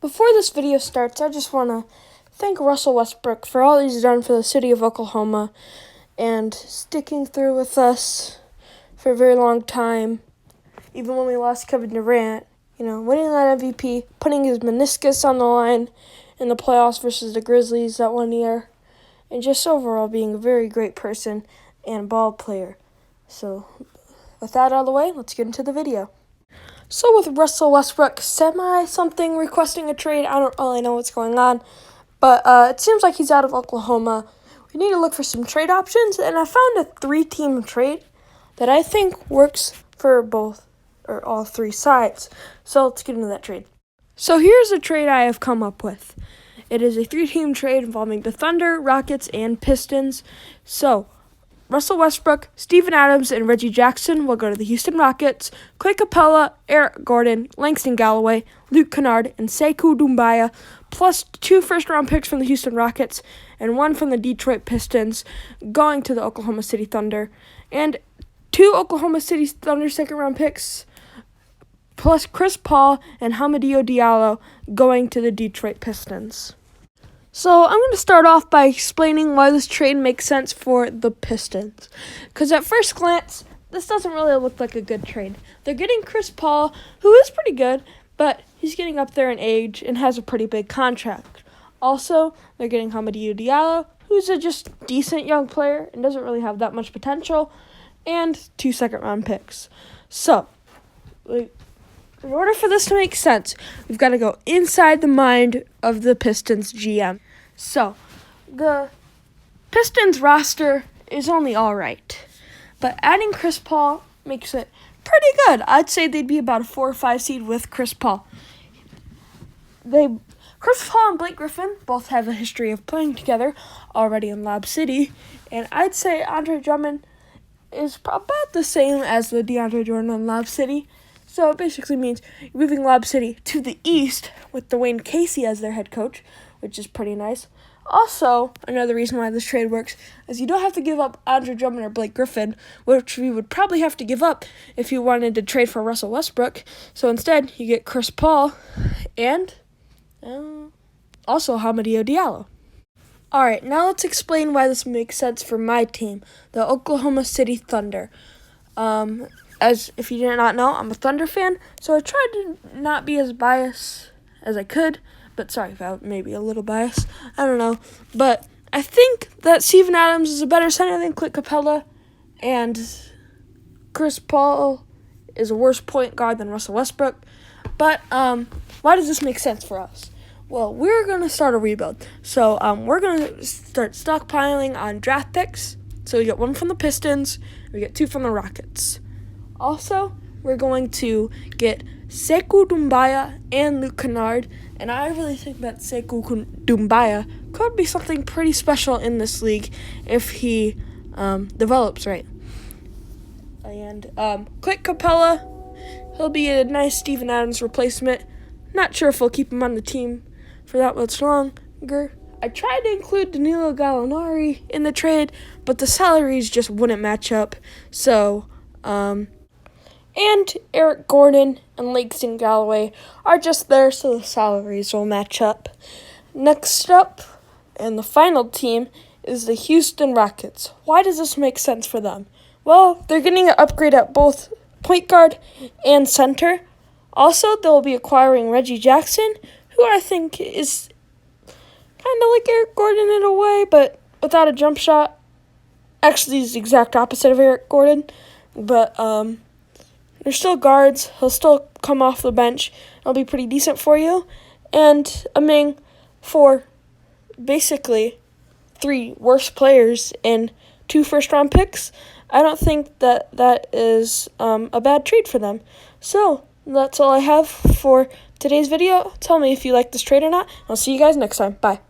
Before this video starts, I just want to thank Russell Westbrook for all he's done for the city of Oklahoma and sticking through with us for a very long time, even when we lost Kevin Durant, winning that MVP, putting his meniscus on the line in the playoffs versus the Grizzlies that one year, and just overall being a very great person and ball player. So with that out of the way, let's get into the video. So with Russell Westbrook something requesting a trade, I don't really know what's going on, but it seems like he's out of Oklahoma. We need to look for some trade options, and I found a 3-team trade that I think works for both or all three sides. So let's get into that trade. So here's a trade I have come up with. It is a 3-team trade involving the Thunder, Rockets, and Pistons. So Russell Westbrook, Steven Adams, and Reggie Jackson will go to the Houston Rockets. Clint Capella, Eric Gordon, Langston Galloway, Luke Kennard, and Sekou Doumbouya, plus 2 first-round picks from the Houston Rockets and 1 from the Detroit Pistons, going to the Oklahoma City Thunder, and 2 Oklahoma City Thunder second-round picks, plus Chris Paul and Hamidou Diallo, going to the Detroit Pistons. So I'm going to start off by explaining why this trade makes sense for the Pistons. Because at first glance, this doesn't really look like a good trade. They're getting Chris Paul, who is pretty good, but he's getting up there in age and has a pretty big contract. Also, they're getting Hamidou Diallo, who's a just decent young player and doesn't really have that much potential, and 2 second-round picks. So, in order for this to make sense, we've got to go inside the mind of the Pistons GM. So, the Pistons roster is only all right, but adding Chris Paul makes it pretty good. I'd say they'd be about a 4 or 5 seed with Chris Paul. Chris Paul and Blake Griffin both have a history of playing together already in Lob City, and I'd say Andre Drummond is about the same as the DeAndre Jordan in Lob City. So it basically means moving Lob City to the east with Dwayne Casey as their head coach, which is pretty nice. Also, another reason why this trade works is you don't have to give up Andre Drummond or Blake Griffin, which we would probably have to give up if you wanted to trade for Russell Westbrook. So instead, you get Chris Paul and also Hamidou Diallo. Alright, now let's explain why this makes sense for my team, the Oklahoma City Thunder. As if you did not know, I'm a Thunder fan, so I tried to not be as biased as I could, but sorry if I may be a little biased, I don't know. But I think that Steven Adams is a better center than Clint Capella, and Chris Paul is a worse point guard than Russell Westbrook. But why does this make sense for us? Well, we're going to start a rebuild. So we're going to start stockpiling on draft picks. So we get 1 from the Pistons, we get 2 from the Rockets. Also, we're going to get Sekou Doumbouya and Luke Kennard, and I really think that Sekou Doumbouya could be something pretty special in this league if he develops right. And Clint Capella, he'll be a nice Steven Adams replacement. Not sure if we'll keep him on the team for that much longer. I tried to include Danilo Gallinari in the trade, but the salaries just wouldn't match up. So, and Eric Gordon and Langston Galloway are just there so the salaries will match up. Next up, and the final team, is the Houston Rockets. Why does this make sense for them? Well, they're getting an upgrade at both point guard and center. Also, they'll be acquiring Reggie Jackson, who I think is kind of like Eric Gordon in a way, but without a jump shot. Actually, he's the exact opposite of Eric Gordon, but they're still guards. He'll still come off the bench. It'll be pretty decent for you. And Ming for basically 3 worst players and 2 first-round picks. I don't think that is a bad trade for them. So that's all I have for today's video. Tell me if you like this trade or not. I'll see you guys next time. Bye.